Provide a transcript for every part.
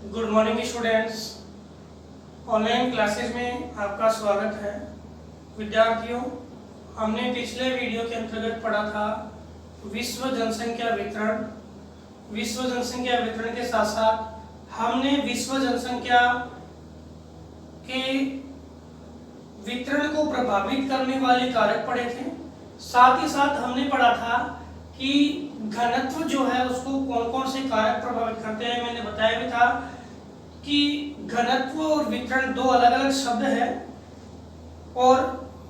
Good morning students. Online classes में आपका स्वागत है। विद्यार्थियों, हमने पिछले वीडियो के अंतर्गत पढ़ा था विश्व जनसंख्या वितरण। विश्व जनसंख्या वितरण के साथ साथ हमने विश्व जनसंख्या के वितरण को प्रभावित करने वाले कारक पढ़े थे। साथ ही साथ हमने पढ़ा था कि घनत्व जो है उसको कौन कौन से कारक प्रभावित करते हैं। मैंने बताया भी था कि घनत्व और वितरण दो अलग अलग शब्द हैं और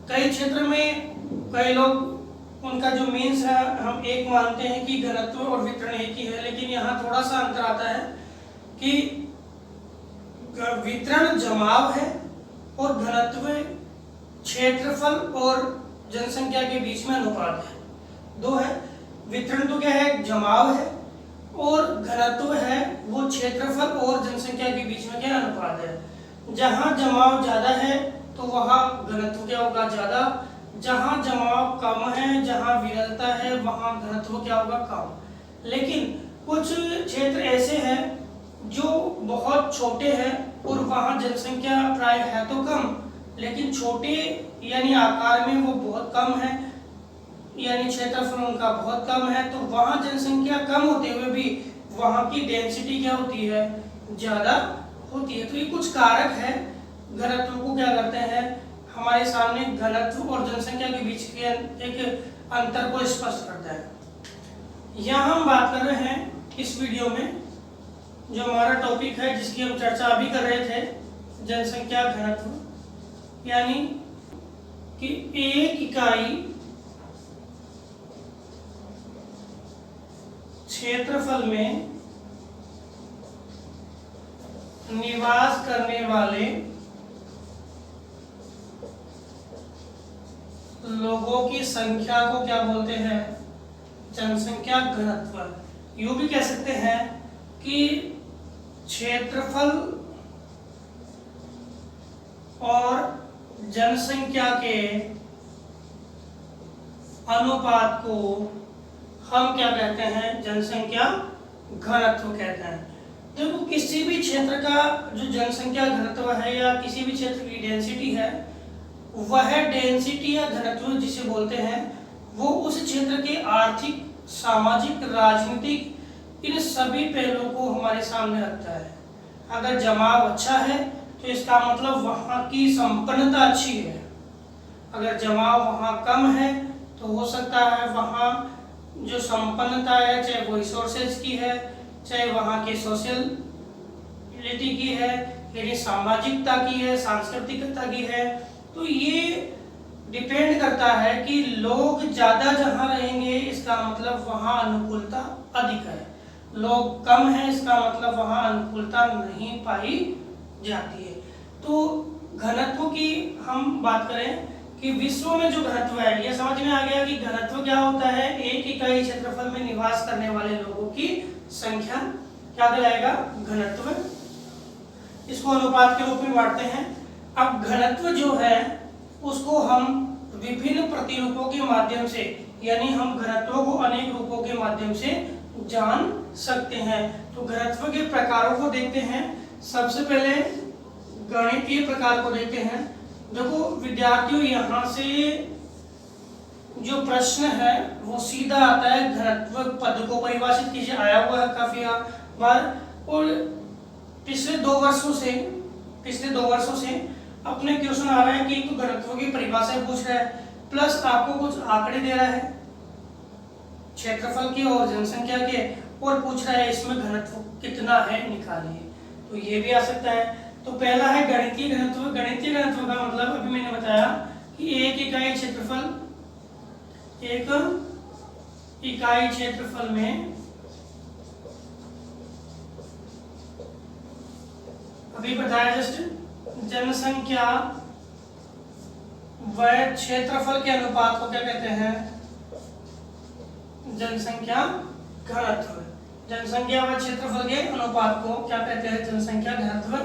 कई क्षेत्र में कई लोग उनका जो मीन्स है हम एक मानते हैं कि घनत्व और वितरण एक ही है, लेकिन यहाँ थोड़ा सा अंतर आता है कि वितरण जमाव है और घनत्व क्षेत्रफल और जनसंख्या के बीच में अनुपात है। दो है, वितरण तो क्या है, जमाव है, और घनत्व है वो क्षेत्रफल और जनसंख्या के बीच में क्या अनुपात है। जहां जमाव ज्यादा है तो वहां घनत्व क्या होगा, ज्यादा। जहां जमाव कम है, जहां विरलता है, वहां घनत्व क्या होगा, कम। लेकिन कुछ क्षेत्र ऐसे हैं जो बहुत छोटे हैं और वहां जनसंख्या प्राय है तो कम, लेकिन छोटे यानी आकार में वो बहुत कम है, यानी क्षेत्रफल उनका बहुत कम है, तो वहां जनसंख्या कम होते हुए भी वहां की डेंसिटी क्या होती है, ज्यादा होती है। तो ये कुछ कारक है घनत्व को क्या करते हैं, हमारे सामने घनत्व और जनसंख्या के बीच के एक अंतर को स्पष्ट करता है। यहाँ हम बात कर रहे हैं इस वीडियो में जो हमारा टॉपिक है जिसकी हम चर्चा अभी कर रहे थे, जनसंख्या घनत्व, यानी कि एक इकाई क्षेत्रफल में निवास करने वाले लोगों की संख्या को क्या बोलते हैं, जनसंख्या घनत्व। यूं भी कह सकते हैं कि क्षेत्रफल और जनसंख्या के अनुपात को हम क्या कहते हैं, जनसंख्या घनत्व कहते हैं। देखो किसी भी क्षेत्र का जो जनसंख्या घनत्व है या किसी भी क्षेत्र की डेंसिटी है, वह डेंसिटी या घनत्व जिसे बोलते हैं वो उस क्षेत्र के आर्थिक, सामाजिक, राजनीतिक इन सभी पहलुओं को हमारे सामने रखता है। अगर जमाव अच्छा है तो इसका मतलब वहाँ की संपन्नता अच्छी है। अगर जमाव वहाँ कम है तो हो सकता है वहाँ जो संपन्नता है, चाहे वो रिसोर्सेज की है, चाहे वहाँ के सोशलिटी की है, यानी सामाजिकता की है, सांस्कृतिकता की है। तो ये डिपेंड करता है कि लोग ज्यादा जहाँ रहेंगे इसका मतलब वहाँ अनुकूलता अधिक है, लोग कम है इसका मतलब वहाँ अनुकूलता नहीं पाई जाती है। तो घनत्व की हम बात करें कि विश्व में जो घनत्व है, यह समझ में आ गया कि घनत्व क्या होता है, एक इकाई क्षेत्रफल में निवास करने वाले लोगों की संख्या क्या कहलाएगा, घनत्व। इसको अनुपात के रूप में बांटते हैं। अब घनत्व जो है उसको हम विभिन्न प्रतिरूपों के माध्यम से, यानी हम घनत्व को अनेक रूपों के माध्यम से जान सकते हैं। तो घनत्व के प्रकारों को देखते हैं। सबसे पहले गणितीय प्रकार को देखते हैं। देखो विद्यार्थियों, यहाँ से जो प्रश्न है वो सीधा आता है घनत्व पद को परिभाषित कीजिए, आया हुआ है काफी बार। और पिछले दो वर्षों से अपने क्वेश्चन आ रहा है कि तो घनत्व की परिभाषा पूछ रहा है, प्लस आपको कुछ आंकड़े दे रहा है क्षेत्रफल के और जनसंख्या के, और पूछ रहा है इसमें घनत्व कितना है निकालिए। तो ये भी आ सकता है। तो पहला है गणितीय घनत्व। गणितीय घनत्व का मतलब अभी मैंने बताया कि एक इकाई क्षेत्रफल में अभी बताया जस्ट, जनसंख्या व क्षेत्रफल के अनुपात को क्या कहते हैं, जनसंख्या घनत्व। जनसंख्या व क्षेत्रफल के अनुपात को क्या कहते हैं, जनसंख्या घनत्व।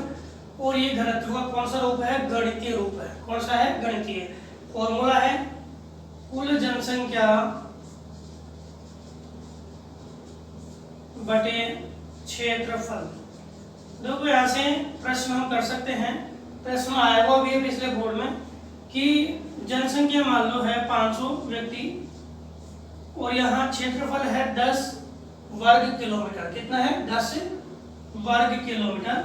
और ये घनत्व का कौन सा रूप है, गणितीय रूप है। कौन सा है, गणितीय। फॉर्मूला है कुल जनसंख्या बटे क्षेत्रफल। देखो यहाँ से प्रश्न हम कर सकते हैं, प्रश्न आया हुआ भी है पिछले बोर्ड में कि जनसंख्या मान लो है 500 व्यक्ति और यहाँ क्षेत्रफल है 10 वर्ग किलोमीटर। कितना है? 10 वर्ग किलोमीटर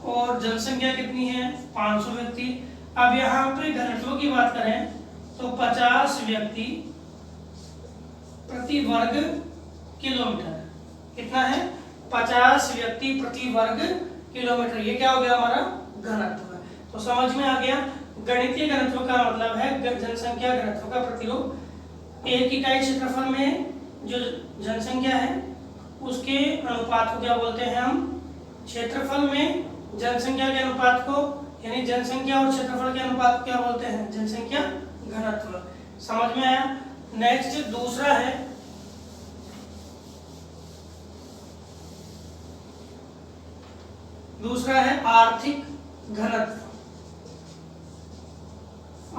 और जनसंख्या कितनी है? 500 व्यक्ति। अब यहाँ पे घनत्व की बात करें तो 50 व्यक्ति प्रति वर्ग किलोमीटर। कितना है? 50 व्यक्ति प्रति वर्ग किलोमीटर। ये क्या हो गया? हमारा घनत्व। तो समझ में आ गया, गणितीय घनत्व का मतलब है जनसंख्या घनत्व का प्रतिरूप। एक इकाई क्षेत्रफल में जो जनसंख्या है उसके अनुपात को क्या बोलते हैं हम? क्षेत्रफल में जनसंख्या के अनुपात को, यानी जनसंख्या और क्षेत्रफल के अनुपात को क्या बोलते हैं? जनसंख्या घनत्व। समझ में आया? नेक्स्ट दूसरा है आर्थिक घनत्व।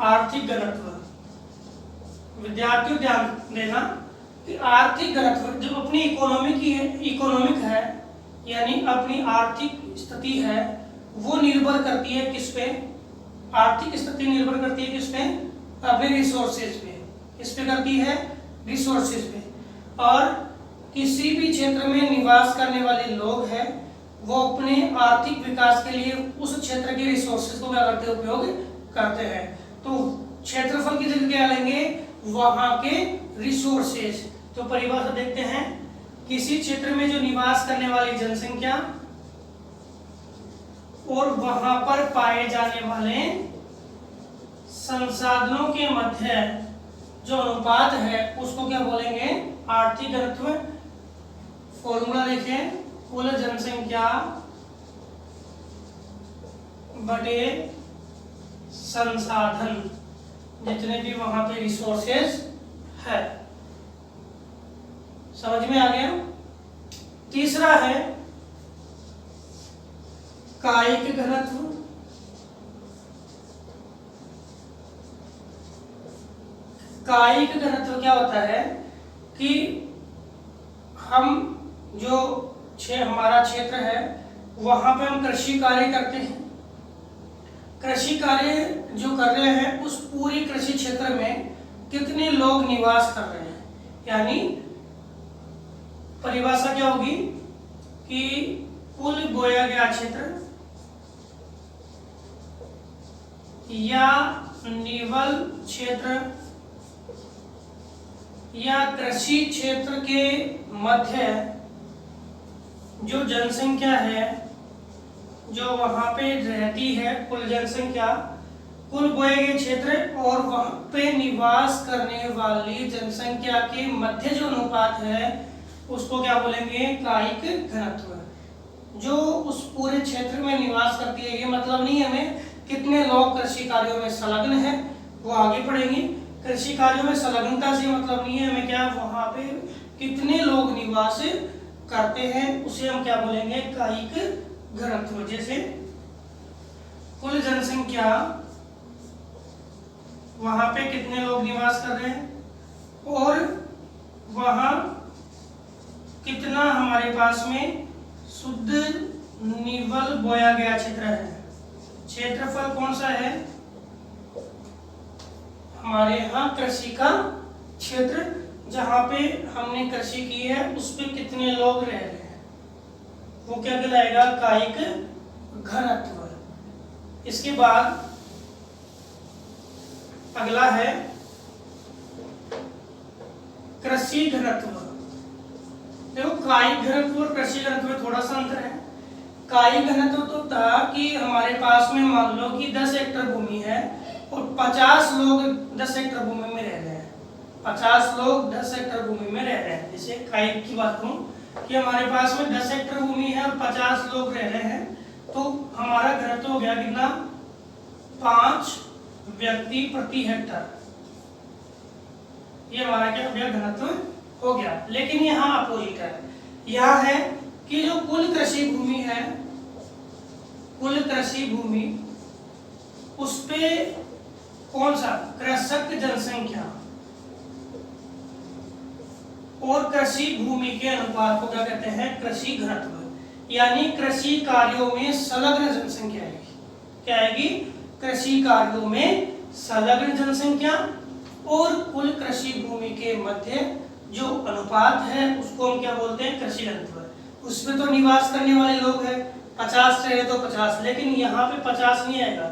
आर्थिक घनत्व विद्यार्थियों ध्यान देना कि आर्थिक घनत्व जो अपनी इकोनॉमिक है यानी अपनी आर्थिक स्थिति है वो निर्भर करती है किस पे? आर्थिक स्थिति निर्भर करती है किस पे? अपने रिसोर्सेज पे। किस पे करती है? रिसोर्सेज पे। और किसी भी क्षेत्र में निवास करने वाले लोग हैं वो अपने आर्थिक विकास के लिए उस क्षेत्र के रिसोर्सेज को क्या करते हैं? उपयोग करते हैं। तो क्षेत्रफल की जगह क्या लेंगे? वहां के रिसोर्सेज। तो परिभाषा देखते हैं, किसी क्षेत्र में जो निवास करने वाली जनसंख्या और वहां पर पाए जाने वाले संसाधनों के मध्य जो अनुपात है उसको क्या बोलेंगे? आर्थिक घनत्व। फॉर्मूला देखें, कुल जनसंख्या बटे संसाधन, जितने भी वहां पे रिसोर्सेज है। समझ में आ गया? तीसरा है कायिक घनत्व। कायिक घनत्व क्या होता है कि हम जो हमारा क्षेत्र है वहां पे हम कृषि कार्य करते हैं। कृषि कार्य जो कर रहे हैं उस पूरी कृषि क्षेत्र में कितने लोग निवास कर रहे हैं, यानी परिभाषा क्या होगी कि कुल बोया गया क्षेत्र या निवल क्षेत्र या कृषि क्षेत्र के मध्य जो जनसंख्या है जो वहां पे रहती है, कुल जनसंख्या, कुल बोए गए क्षेत्र और वहां पे निवास करने वाली जनसंख्या के मध्य जो अनुपात है उसको क्या बोलेंगे? कायिक घनत्व। जो उस पूरे क्षेत्र में निवास करती है, ये मतलब नहीं हमें कितने लोग कृषि कार्यों में संलग्न है, वो आगे पढ़ेंगे। कृषि कार्यों में संलग्नता से मतलब नहीं है हमें क्या, वहां पे कितने लोग निवास करते हैं उसे हम क्या बोलेंगे? कायिक घनत्व। जैसे कुल जनसंख्या, वहां पे कितने लोग निवास कर रहे हैं और वहां कितना हमारे पास में शुद्ध निवल बोया गया क्षेत्र है। क्षेत्रफल कौन सा है? हमारे यहाँ कृषि का क्षेत्र, जहां पे हमने कृषि की है उस पे कितने लोग रह रहे हैं, वो क्या कहलाएगा? कायिक घनत्व। इसके बाद अगला है कृषि घनत्व। देखो, कायिक घनत्व और कृषि घनत्व में थोड़ा सा अंतर है। कायिक घनत्व तो था कि हमारे पास में मान लो कि 10 हेक्टेयर भूमि है और 50 लोग 10 हेक्टेयर भूमि में रह रहे हैं। 50 लोग 10 हेक्टेयर भूमि में रह रहे हैं। जैसे कायिक की बात करूं कि हमारे पास में 10 हेक्टेयर भूमि है और 50 लोग रह रहे हैं, तो हमारा घनत्व हो गया कितना? 5 व्यक्ति प्रति हेक्टेयर। ये हमारा क्या हो गया? घनत्व हो गया। लेकिन यहाँ अपोजिट है। यहाँ है कि जो कुल कृषि भूमि है, कुल कृषि भूमि, उस पे कौन सा? कृषक जनसंख्या और कृषि भूमि के अनुपात को क्या कहते हैं? कृषि घनत्व। यानी कृषि कार्यों में संलग्न जनसंख्या आएगी। क्या आएगी? कृषि कार्यों में संलग्न जनसंख्या और कुल कृषि भूमि के मध्य जो अनुपात है उसको हम क्या बोलते हैं? कृषि घनत्व। उसमें तो निवास करने वाले लोग हैं, 50 रहे तो 50, लेकिन यहाँ पे 50 नहीं आएगा,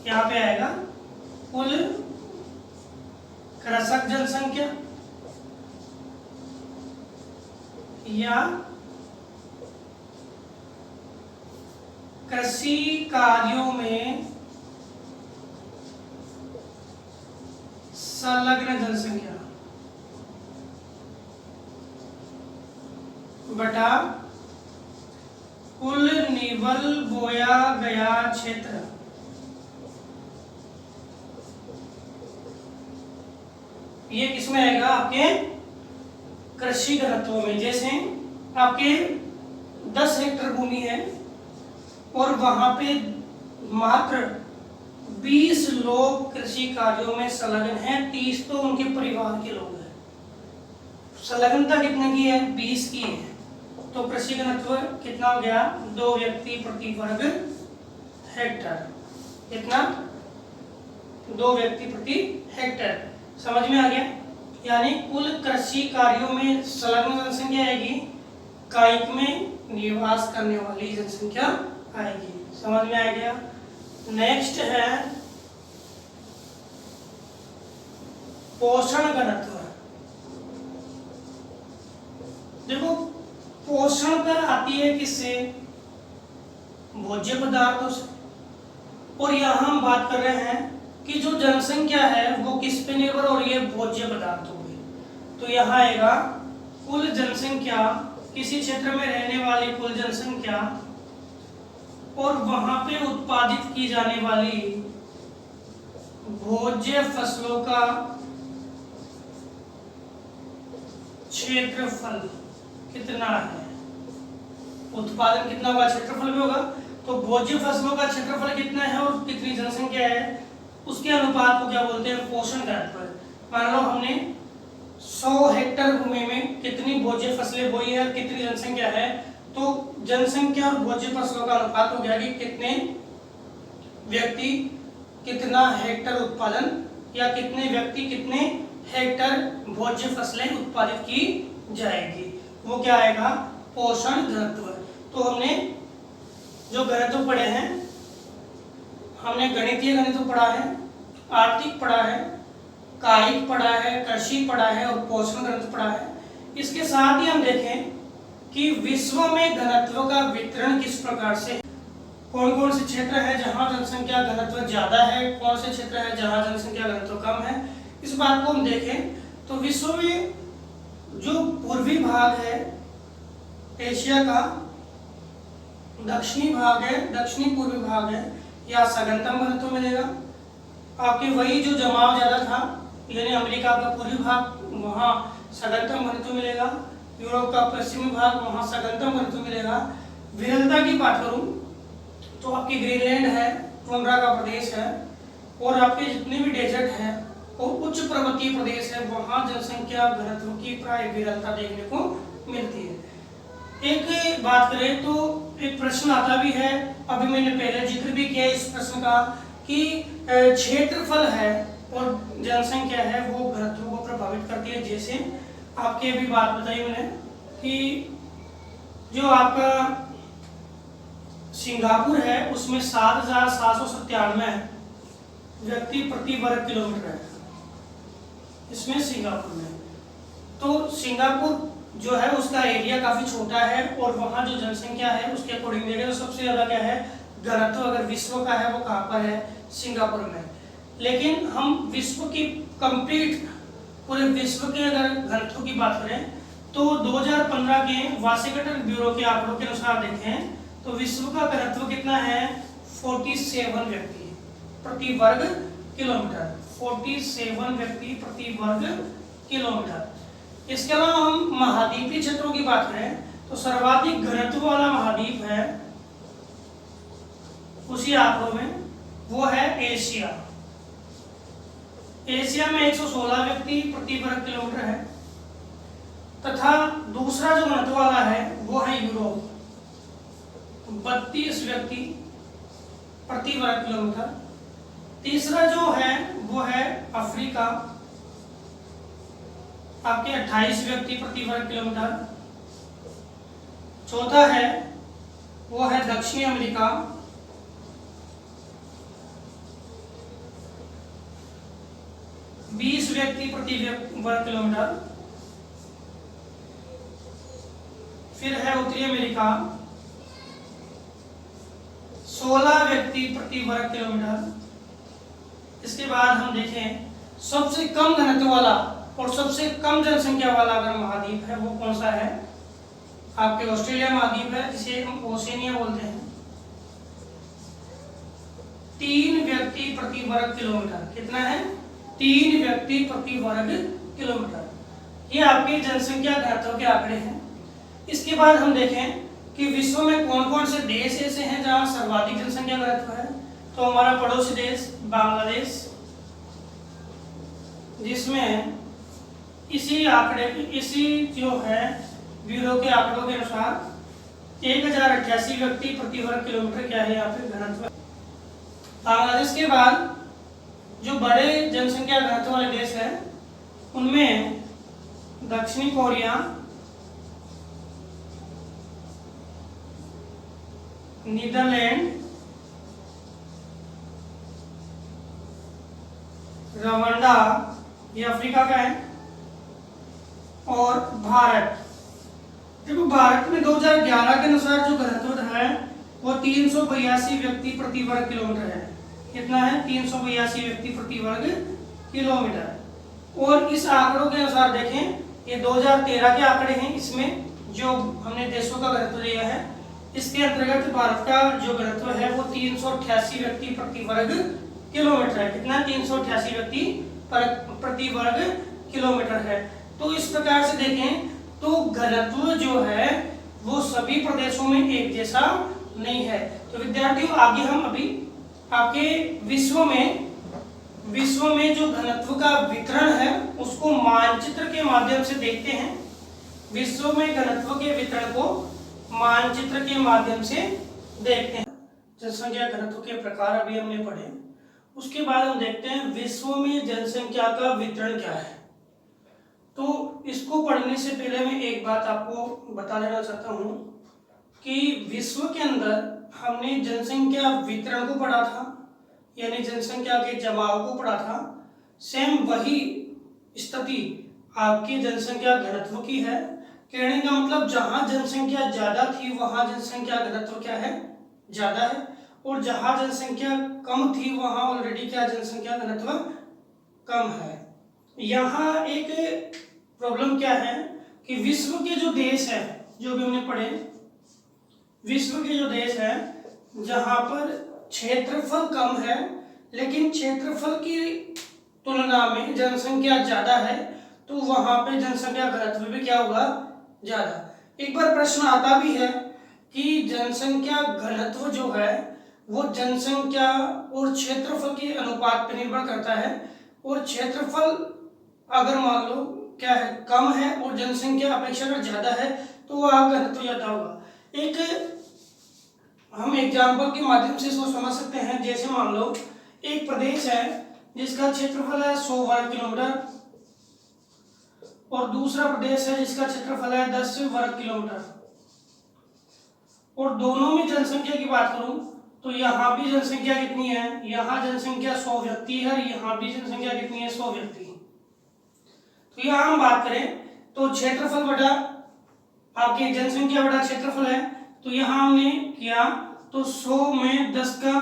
यहाँ पे आएगा कुल कृषक जनसंख्या या कृषि कार्यों में संलग्न जनसंख्या बटा कुल निवल बोया गया क्षेत्र। ये किसमें आएगा? आपके कृषि घनत्व में। जैसे आपके 10 हेक्टेयर भूमि है और वहां पे मात्र 20 लोग कृषि कार्यों में संलग्न हैं, 30 तो उनके परिवार के लोग हैं। संलग्नता कितने की है? 20 की है। तो कृषि घनत्व कितना हो गया? 2 व्यक्ति प्रति वर्ग हेक्टेयर। कितना? 2 व्यक्ति प्रति हेक्टेयर। समझ में आ गया? यानी कुल कृषि कार्यों में संलग्न जनसंख्या आएगी, कायिक में निवास करने वाली जनसंख्या आएगी। समझ में आ गया? नेक्स्ट है पोषण घनत्व। देखो पोषण पर आती है किससे? भोज्य पदार्थों से। और यहाँ हम बात कर रहे हैं कि जो जनसंख्या है वो किस पे निर्भर हो रही है? भोज्य पदार्थों पे। तो यहाँ आएगा कुल जनसंख्या, किसी क्षेत्र में रहने वाली कुल जनसंख्या और वहां पे उत्पादित की जाने वाली भोज्य फसलों का क्षेत्रफल कितना है? उत्पादन कितना होगा? क्षेत्रफल भी होगा। तो भोज्य फसलों का क्षेत्रफल कितना है और कितनी जनसंख्या है, उसके अनुपात को क्या बोलते हैं? पोषण घनत्व। मान लो हमने 100 हेक्टेयर भूमि में कितनी भोज्य फसलें बोई है और कितनी जनसंख्या है, तो जनसंख्या और भोज्य फसलों का अनुपात हो गया कि कितने व्यक्ति कितना हेक्टेयर उत्पादन, या कितने व्यक्ति कितने हेक्टेयर भोज्य फसलें उत्पादित की जाएगी, वो क्या आएगा? पोषण घनत्व। तो हमने जो घनत्व पढ़े हैं, हमने गणितीय घनत्व पढ़ा है, आर्थिक पढ़ा है, कायिक पढ़ा है, कृषि पढ़ा है और पोषण घनत्व पढ़ा है। इसके साथ ही हम देखें कि विश्व में घनत्व का वितरण किस प्रकार से, कौन कौन से क्षेत्र है जहां जनसंख्या घनत्व ज्यादा है, कौन से क्षेत्र है जहां जनसंख्या घनत्व कम है, इस बात को हम देखें तो विश्व में जो पूर्वी भाग है एशिया का, दक्षिणी भाग है, दक्षिणी पूर्वी भाग है, या सघनतम घनत्व मिलेगा। आपके वही जो जमाव ज्यादा था यानी अमेरिका का पूर्वी भाग, वहाँ सघनतम घनत्व मिलेगा। यूरोप का पश्चिमी भाग, वहाँ सघनतम घनत्व मिलेगा। विरलता की बात करूं तो आपकी ग्रीनलैंड है, टुंड्रा का प्रदेश है, और आपके जितने भी डेजर्ट हैं और उच्च पर्वतीय प्रदेश है, वहाँ जनसंख्या घनत्व की प्राय विरलता देखने को मिलती है। एक बात करें तो एक प्रश्न आता भी है, अभी मैंने पहले जिक्र भी किया इस प्रश्न का, कि क्षेत्रफल है और जनसंख्या है वो घनत्व को प्रभावित करती है। जैसे आपके भी बात बताई मैंने कि जो आपका सिंगापुर है उसमें 7,797 व्यक्ति प्रति वर्ग किलोमीटर है, इसमें सिंगापुर में। तो सिंगापुर जो है उसका एरिया काफी छोटा है और वहाँ जो जनसंख्या है उसके अकॉर्डिंग देखें तो सबसे ज्यादा क्या है घनत्व, अगर विश्व का है वो कहाँ पर है? सिंगापुर में। लेकिन हम विश्व की कंप्लीट पूरे विश्व के अगर घनत्व की बात करें तो 2015 के वाशिंगटन ब्यूरो के आंकड़ों के अनुसार देखें तो विश्व का घनत्व कितना है? 47 व्यक्ति प्रति वर्ग किलोमीटर। 47 व्यक्ति प्रति वर्ग किलोमीटर। इसके अलावा हम महाद्वीपीय क्षेत्रों की बात करें तो सर्वाधिक घनत्व वाला महाद्वीप है उसी आंकड़ों में, वो है एशिया। एशिया में 116 व्यक्ति प्रति वर्ग किलोमीटर है, तथा दूसरा जो घनत्व वाला है वो है यूरोप। 32 व्यक्ति प्रति वर्ग किलोमीटर। तीसरा जो है वो है अफ्रीका, आपके 28 व्यक्ति प्रति वर्ग किलोमीटर। चौथा है वो है दक्षिणी अमेरिका, 20 व्यक्ति प्रति वर्ग किलोमीटर। फिर है उत्तरी अमेरिका, 16 व्यक्ति प्रति वर्ग किलोमीटर। इसके बाद हम देखें सबसे कम घनत्व वाला और सबसे कम जनसंख्या वाला अगर महाद्वीप है वो कौन सा है, आपके ऑस्ट्रेलिया महाद्वीप है, जिसे हम ओशिनिया बोलते हैं। 3 व्यक्ति प्रति वर्ग किलोमीटर। कितना है? 3 व्यक्ति प्रति वर्ग किलोमीटर। ये आपके जनसंख्या घनत्व के आंकड़े हैं। इसके बाद हम देखें कि विश्व में कौन कौन से देश ऐसे हैं जहां सर्वाधिक जनसंख्या घनत्व है। तो हमारा पड़ोसी देश बांग्लादेश, जिसमें इसी जो है ब्यूरो के आंकड़ों के अनुसार 1088 व्यक्ति प्रति वर्ग किलोमीटर क्या है यहाँ पे घनत्व। बांग्लादेश के बाद जो बड़े जनसंख्या घनत्व वाले देश हैं उनमें दक्षिणी कोरिया, नीदरलैंड, रवांडा, ये अफ्रीका का है, और भारत। देखो भारत में 2011 के अनुसार जो घनत्व है वो 382 व्यक्ति प्रति वर्ग किलोमीटर है। कितना है? 382 व्यक्ति प्रति वर्ग किलोमीटर। और इस आंकड़ों के अनुसार देखें, ये 2013 के आंकड़े हैं। इसमें जो हमने देशों का घनत्व दिया है, इसके अंतर्गत भारत का जो घनत्व है वो 388 व्यक्ति प्रति वर्ग किलोमीटर है। कितना? 388 व्यक्ति प्रति वर्ग किलोमीटर है। तो इस प्रकार से देखें तो घनत्व जो है वो सभी प्रदेशों में एक जैसा नहीं है। तो विद्यार्थियों आगे हम अभी आपके विश्व में जो घनत्व का वितरण है उसको मानचित्र के माध्यम से देखते हैं। विश्व में घनत्व के वितरण को मानचित्र के माध्यम से देखते हैं। जनसंख्या घनत्व के प्रकार अभी हमने पढ़े। उसके बाद हम देखते हैं विश्व में जनसंख्या का वितरण क्या है। तो इसको पढ़ने से पहले मैं एक बात आपको बता देना चाहता हूँ कि विश्व के अंदर हमने जनसंख्या वितरण को पढ़ा था, यानी जनसंख्या के जमाव को पढ़ा था। सेम वही स्थिति आपकी जनसंख्या घनत्व की है। कहने का मतलब जहां जनसंख्या ज्यादा थी वहां जनसंख्या घनत्व क्या है? ज्यादा है, और जहां जनसंख्या कम थी वहां ऑलरेडी क्या जनसंख्या घनत्व कम है। यहाँ एक प्रॉब्लम क्या है कि विश्व के जो देश है, जो भी हमने पढ़े, विश्व के जो देश है जहां पर क्षेत्रफल कम है लेकिन क्षेत्रफल की तुलना में जनसंख्या ज्यादा है, तो वहां पे जनसंख्या घनत्व भी क्या होगा? ज्यादा। एक बार प्रश्न आता भी है कि जनसंख्या घनत्व जो है वो जनसंख्या और क्षेत्रफल के अनुपात पर निर्भर करता है, और क्षेत्रफल अगर मान लो क्या है कम है और जनसंख्या अपेक्षाकृत ज्यादा है तो वह घनत्व ज्यादा होगा। एक हम एग्जाम्पल के माध्यम से इसको समझ सकते हैं। जैसे मान लो एक प्रदेश है जिसका क्षेत्रफल है 100 वर्ग किलोमीटर, और दूसरा प्रदेश है जिसका क्षेत्रफल है 10 वर्ग किलोमीटर, और दोनों में जनसंख्या की बात करूं तो यहाँ भी जनसंख्या कितनी है? यहाँ जनसंख्या 100 व्यक्ति है, यहाँ भी जनसंख्या कितनी है? 100 व्यक्ति। तो यहाँ हम बात करें तो क्षेत्रफल बटा आपकी जनसंख्या बटा क्षेत्रफल है, तो यहाँ हमने किया तो 100 में 10 का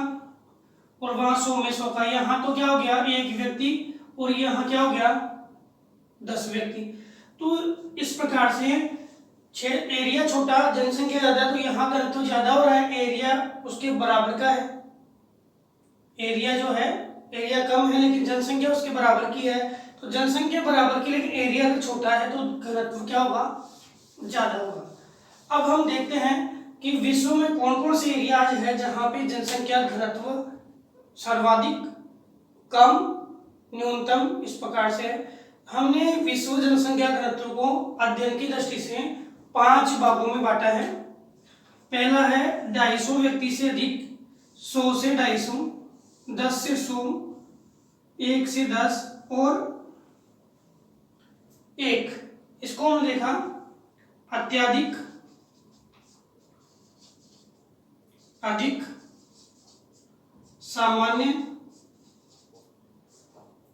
और वहां 100 में 100 का, यहाँ तो क्या हो गया? 1 व्यक्ति, और यहाँ क्या हो गया? 10 व्यक्ति। तो इस प्रकार से एरिया छोटा जनसंख्या ज्यादा, तो यहाँ घनत्व ज्यादा हो रहा है, एरिया उसके बराबर का है। एरिया जो है एरिया कम है लेकिन जनसंख्या उसके बराबर की है, तो जनसंख्या बराबर की लेकिन एरिया अगर छोटा है तो घनत्व क्या होगा? ज्यादा होगा। अब हम देखते हैं कि विश्व में कौन कौन से एरियाज है जहां पे जनसंख्या घनत्व सर्वाधिक, कम, न्यूनतम, इस प्रकार से हमने विश्व जनसंख्या घनत्व को अध्ययन की दृष्टि से 5 भागों में बांटा है। पहला है 250 व्यक्ति से अधिक, 100 से 250, 10 से 100, 1 से 10 और 1। इसको हमने देखा अत्यधिक, अधिक, सामान्य,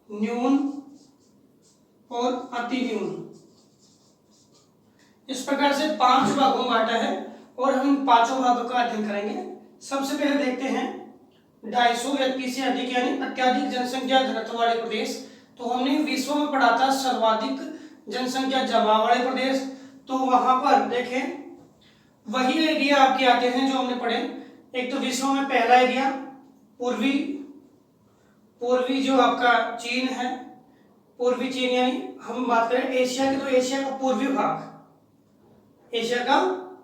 न्यून और अति न्यून। इस प्रकार से 5 भागों में बांटा है और हम इन 5 भागों का अध्ययन करेंगे। सबसे पहले देखते हैं 250 व्यक्ति से अधिक यानी अत्यधिक जनसंख्या घनत्व वाले प्रदेश। तो हमने विश्व में पढ़ा था सर्वाधिक जनसंख्या जमाव वाले प्रदेश। तो वहां पर देखें वही एरिया आपके आते हैं जो हमने पढ़े। एक तो विश्व में पहला एरिया पूर्वी जो आपका चीन है, पूर्वी चीन यानी हम बात करें एशिया की, तो एशिया का पूर्वी भाग, एशिया का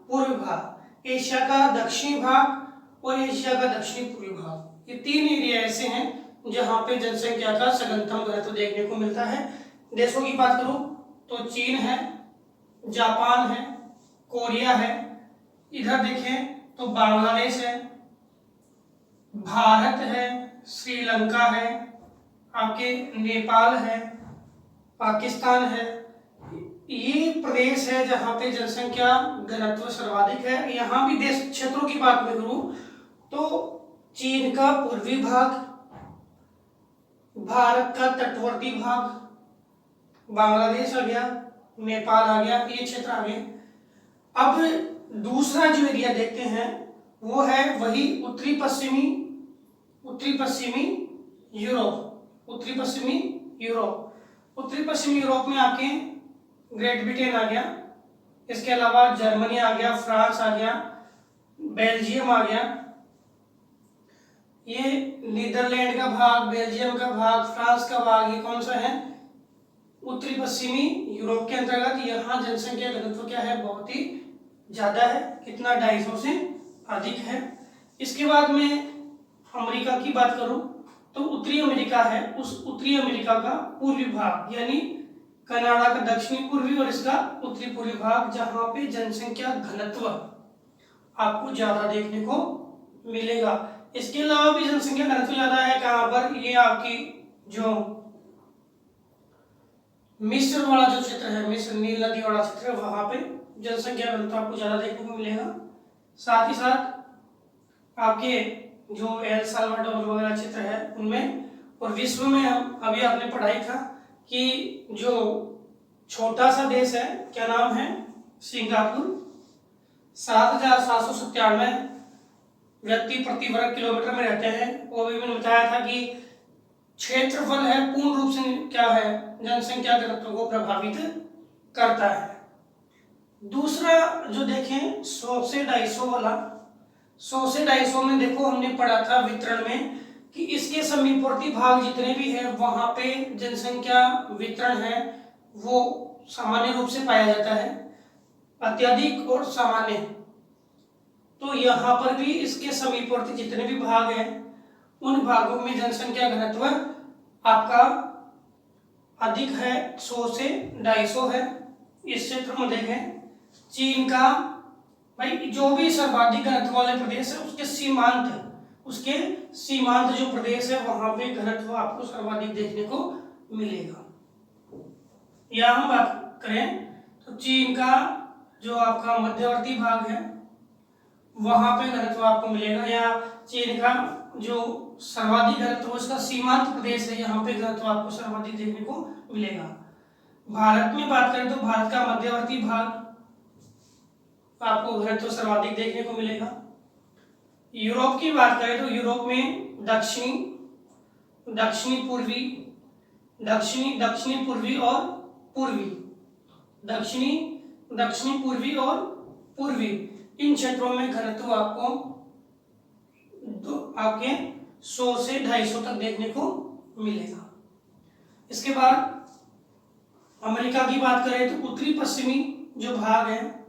पूर्वी भाग, एशिया का दक्षिणी भाग और एशिया का दक्षिणी पूर्वी भाग। ये 3 एरिया ऐसे हैं जहां पे जनसंख्या का सघनतम घनत्व देखने को मिलता है। देशों की बात करूं तो चीन है, जापान है, कोरिया है, इधर देखें तो बांग्लादेश है, भारत है, श्रीलंका है, आपके नेपाल है, पाकिस्तान है। ये प्रदेश है जहां पे जनसंख्या घनत्व सर्वाधिक है। यहाँ भी देश क्षेत्रों की बात में करूं तो चीन का पूर्वी भाग, भारत का तटवर्ती भाग, बांग्लादेश आ गया, नेपाल आ गया, ये क्षेत्र आ गए। अब दूसरा जो एरिया देखते हैं वो है वही उत्तरी पश्चिमी यूरोप। उत्तरी पश्चिमी यूरोप में आपके ग्रेट ब्रिटेन आ गया, इसके अलावा जर्मनी आ गया, फ्रांस आ गया, बेल्जियम आ गया। ये नीदरलैंड का भाग, बेल्जियम का भाग, फ्रांस का भाग, ये कौन सा है? उत्तरी पश्चिमी यूरोप के अंतर्गत। यहाँ जनसंख्या घनत्व क्या है? बहुत ही ज्यादा है। कितना? 250 से अधिक है। इसके बाद में अमेरिका की बात करूं तो उत्तरी अमेरिका है, उस उत्तरी अमेरिका का पूर्वी भाग यानी कनाडा का दक्षिणी पूर्वी और इसका उत्तरी पूर्वी भाग, जहां पे जनसंख्या घनत्व आपको ज्यादा देखने को मिलेगा। इसके अलावा भी जनसंख्या घनत्व ज्यादा है कहां पर? ये आपकी जो मिस्र वाला जो क्षेत्र है, मिस्र नील नदी वाला क्षेत्र है, वहां पे जनसंख्या घनत्व आपको ज्यादा देखने को मिलेगा। साथ ही साथ आपके जो एल साल्वाडोर वगैरह क्षेत्र है उनमें, और विश्व में हम अभी आपने पढ़ाई था कि जो छोटा सा देश है, क्या नाम है? सिंगापुर। 7,797 व्यक्ति प्रति वर्ग किलोमीटर में रहते हैं। वो भी मैंने बताया था कि क्षेत्रफल है पूर्ण रूप से क्या है? जनसंख्या घनत्व को प्रभावित करता है। दूसरा जो देखें 100 से 250 वाला, 100 से 250 में देखो हमने पढ़ा था वितरण में कि इसके समीपवर्ती भाग जितने भी है वहां पे जनसंख्या वितरण है वो सामान्य रूप से पाया जाता है, अत्यधिक और सामान्य। तो यहाँ पर भी इसके समीपवर्ती जितने भी भाग हैं उन भागों में जनसंख्या घनत्व आपका अधिक है, 100 से 250 है। इस क्षेत्र में देखें चीन का भाई जो भी सर्वाधिक घनत्व वाले प्रदेश है उसके सीमांत जो प्रदेश है वहां पे घनत्व आपको सर्वाधिक देखने को मिलेगा। या हम बात करें तो चीन का जो आपका मध्यवर्ती भाग है वहां पे घनत्व आपको मिलेगा, या चीन का जो सर्वाधिक घनत्व उसका सीमांत प्रदेश है यहाँ पे घनत्व आपको सर्वाधिक देखने को मिलेगा। भारत में बात करें तो भारत का मध्यवर्ती भाग आपको घनत्व सर्वाधिक देखने को मिलेगा। यूरोप की बात करें तो यूरोप में दक्षिणी पूर्वी और पूर्वी इन क्षेत्रों में घनत्व आपको आपके 100 से 250 तक देखने को मिलेगा। इसके बाद अमेरिका की बात करें तो उत्तरी पश्चिमी जो भाग है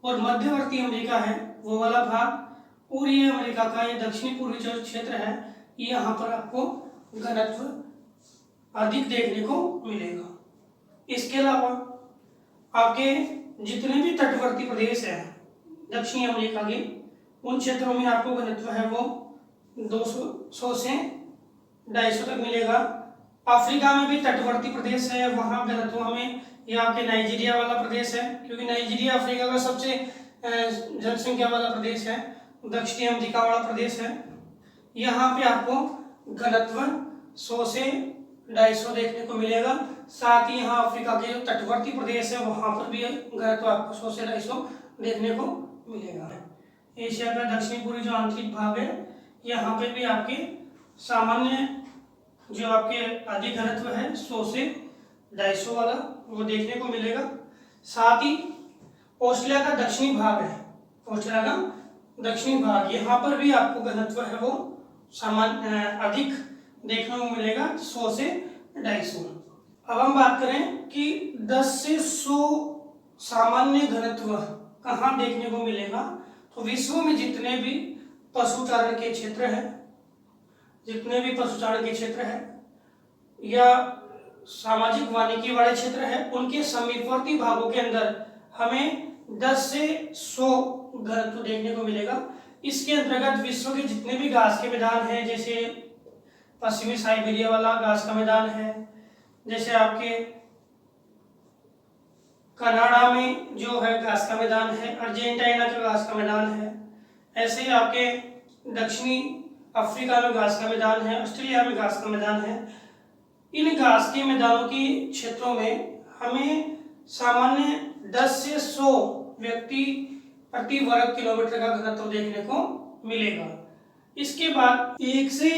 और मध्यवर्ती अमेरिका है वो वाला भाग, और ये अमेरिका का ये दक्षिणी पूर्वी जो क्षेत्र है यहाँ पर आपको घनत्व अधिक देखने को मिलेगा। इसके अलावा आपके जितने भी तटवर्ती प्रदेश हैं दक्षिणी अमेरिका के उन क्षेत्रों में आपको घनत्व है वो 200 से 250 तक मिलेगा। अफ्रीका में भी तटवर्ती प्रदेश है, वहाँ घनत्व हमें, ये आपके नाइजीरिया वाला प्रदेश है, क्योंकि नाइजीरिया अफ्रीका का सबसे जनसंख्या वाला प्रदेश है, दक्षिणी अमेरिका वाला प्रदेश है। यहाँ पे आपको घनत्व 100 से 250 देखने को मिलेगा। साथ ही यहाँ अफ्रीका के जो तटवर्ती प्रदेश है वहाँ पर भी घनत्व आपको 100 से 250 देखने को मिलेगा। एशिया का दक्षिणी पूर्वी जो आंतरिक भाग है, यहाँ पे भी आपके सामान्य जो आपके अधिक घनत्व है 100 से 250 वाला वो देखने को मिलेगा। साथ ही ऑस्ट्रेलिया का दक्षिणी भाग है, ऑस्ट्रेलिया का दक्षिणी भाग, यहाँ पर भी आपको घनत्व है वो सामान्य अधिक देखने को मिलेगा 100 से 250। अब हम बात करें कि 10 से 100 सामान्य घनत्व कहाँ देखने को मिलेगा, तो विश्व में जितने भी पशुचारण के क्षेत्र है, जितने भी पशुचारण के क्षेत्र है या सामाजिक वानिकी वाले क्षेत्र है, उनके समीपवर्ती भागों के अंदर हमें 10 से 100 घनत्व देखने को मिलेगा। इसके अंतर्गत विश्व के जितने भी घास के मैदान हैं, जैसे पश्चिमी साइबेरिया वाला घास का मैदान है, जैसे आपके कनाडा में जो है घास का मैदान है, अर्जेंटीना का घास का मैदान है, ऐसे ही आपके दक्षिणी अफ्रीका में घास का मैदान है, ऑस्ट्रेलिया में घास का मैदान है। इन घास के मैदानों के क्षेत्रों में हमें सामान्य 10 से 100 व्यक्ति प्रति वर्ग किलोमीटर का घनत्व देखने को मिलेगा। इसके बाद 1 से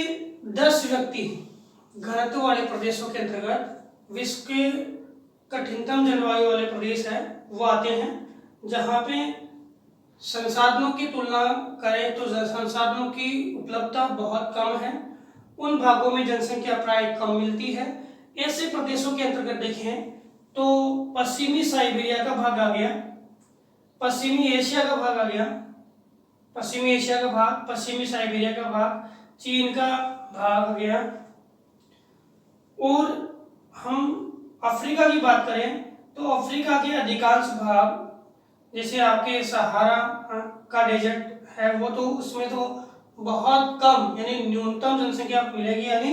10 व्यक्ति घनत्व वाले प्रदेशों के अंतर्गत विश्व के कठिनतम जलवायु वाले प्रदेश है वो आते हैं, जहाँ पे संसाधनों की तुलना करें तो संसाधनों की उपलब्धता बहुत कम है, उन भागों में जनसंख्या प्राय कम मिलती है। ऐसे प्रदेशों के अंतर्गत देखें तो पश्चिमी साइबेरिया का भाग आ गया, पश्चिमी एशिया का भाग आ गया, पश्चिमी एशिया का भाग, पश्चिमी साइबेरिया का भाग, चीन का भाग आ गया। और हम अफ्रीका की बात करें तो अफ्रीका के अधिकांश भाग, जैसे आपके सहारा का डेजर्ट है वो, तो उसमें तो बहुत कम यानी न्यूनतम जनसंख्या मिलेगी, यानी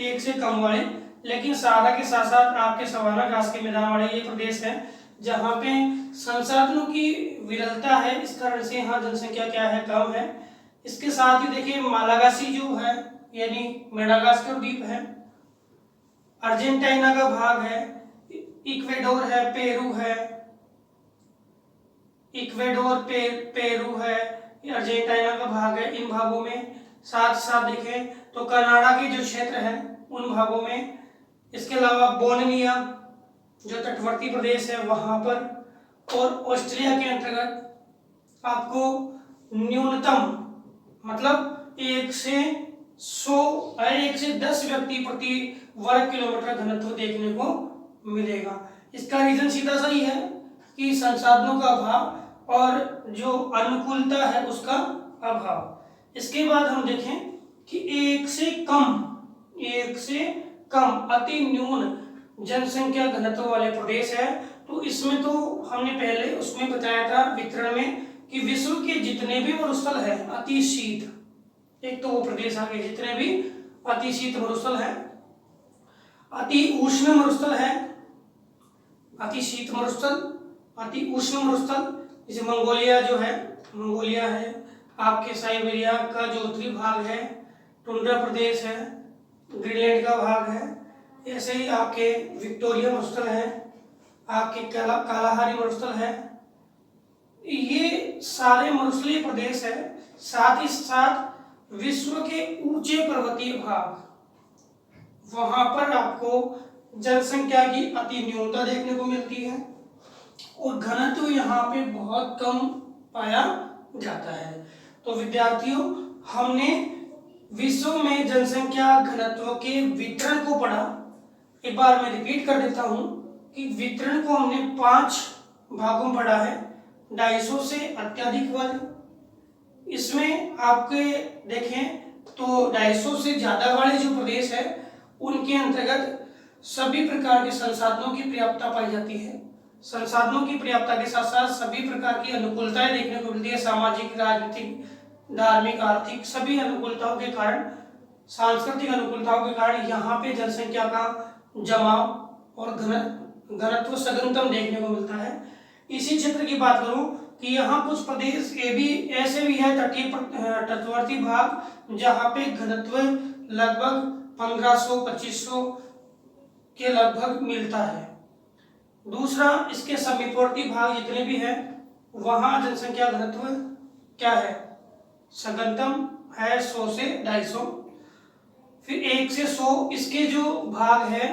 1 से कम वाले। लेकिन सहारा के साथ साथ आपके सवाना घास के मैदान वाले ये प्रदेश है जहाँ पे संसाधनों की विरलता है, इस कारण से यहाँ जनसंख्या क्या है, कम है। इसके साथ ही देखिए मालागासी जो है यानी मेडागास्कर द्वीप है, अर्जेंटीना का भाग है, इक्वेडोर है, पेरू है, इक्वेडोर पेरू है, अर्जेंटीना का भाग है, इन भागों में। साथ साथ देखें तो कनाडा के जो क्षेत्र है उन भागों में, इसके अलावा बोस्निया जो तटवर्ती प्रदेश है वहां पर, और ऑस्ट्रेलिया के अंतर्गत आपको न्यूनतम मतलब 1 से 10 व्यक्ति प्रति वर्ग किलोमीटर घनत्व देखने को मिलेगा। इसका रीजन सीधा सा ही है कि संसाधनों का अभाव और जो अनुकूलता है उसका अभाव। इसके बाद हम देखें कि 1 से कम अति न्यून जनसंख्या घनत्व वाले प्रदेश है, तो इसमें तो हमने पहले उसमें बताया था वितरण में कि विश्व के जितने भी मरुस्थल है अति शीत, एक तो वो प्रदेश आ गए जितने भी अति शीत मरुस्थल है, अति उष्ण मरुस्थल है, अति शीत मरुस्थल, अति उष्ण मरुस्थल, जैसे मंगोलिया जो है, मंगोलिया है, आपके साइबेरिया का जो उत्तरी भाग है, टुंड्रा प्रदेश है, ग्रीनलैंड का भाग है, ऐसे ही आपके विक्टोरिया मरुस्थल है, आपके कालाहारी मरुस्थल है, ये सारे मरुस्थलीय प्रदेश है। साथ ही साथ विश्व के ऊंचे पर्वतीय भाग, वहां पर आपको जनसंख्या की अति न्यूनता देखने को मिलती है और घनत्व यहाँ पे बहुत कम पाया जाता है। तो विद्यार्थियों, हमने विश्व में जनसंख्या घनत्व के वितरण को पढ़ा। एक बार मैं रिपीट कर देता हूँ कि वितरण को हमने 5 भागों में पढ़ा है, 250 से अत्यधिक वाले। इसमें आपके देखें तो 250 से ज्यादा वाले जो प्रदेश है उनके अंतर्गत सभी प्रकार के संसाधनों की पर्याप्तता पाई जाती है। संसाधनों की पर्याप्तता के साथ साथ सभी प्रकार की अनुकूलताएं देखने को मिलती है, सामाजिक, राजनीतिक, धार्मिक, आर्थिक सभी अनुकूलताओं के कारण, सांस्कृतिक अनुकूलताओं के कारण यहाँ पे जनसंख्या का जमाव और घनत्व सघनतम देखने को मिलता है। इसी क्षेत्र की बात करूं कि यहाँ कुछ प्रदेश ऐसे भी है तटवर्ती भाग जहाँ पे घनत्व लगभग 1500-2500 के लगभग मिलता है। दूसरा, इसके समीपवर्ती भाग जितने भी हैं वहाँ जनसंख्या घनत्व क्या है, सघनतम है 100 से 250। फिर 1 से 100 इसके जो भाग है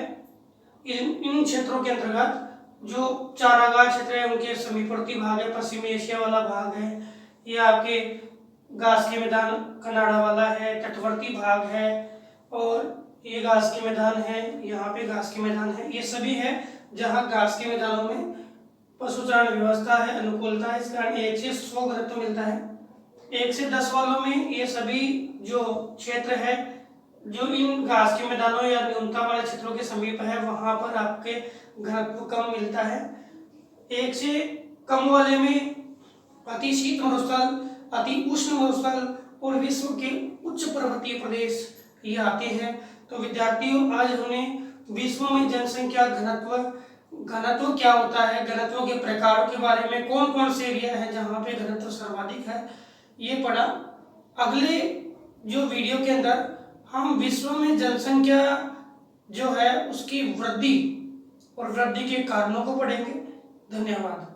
इन क्षेत्रों के अंतर्गत जो चारागाह क्षेत्र है उनके समीपवर्ती भाग है, पश्चिमी एशिया वाला भाग है, ये आपके घास के मैदान कनाडा वाला है, तटवर्ती भाग है, और ये घास के मैदान है, यहाँ पे घास के मैदान है, ये सभी है जहाँ घास के मैदानों में पशुचारण व्यवस्था है, अनुकूलता है, इस कारण 1 से 100 घनत्व मिलता है। 1 से 10 वालों में ये सभी जो क्षेत्र है जो इन घास के मैदानों या न्यूनतम वाले क्षेत्रों के समीप है वहां पर आपके घनत्व कम मिलता है। 1 से कम वाले में अति शीत मरुस्थल, अति उष्ण मरुस्थल और विश्व के उच्च पर्वतीय प्रदेश ये आते हैं। तो विद्यार्थियों, आज हमने विश्व में जनसंख्या घनत्व क्या होता है, घनत्व के प्रकारों के बारे में, कौन कौन से एरिया है जहाँ पे घनत्व सर्वाधिक है, ये पढ़ा। अगले जो वीडियो के अंदर हम विश्व में जनसंख्या जो है उसकी वृद्धि और वृद्धि के कारणों को पढ़ेंगे। धन्यवाद।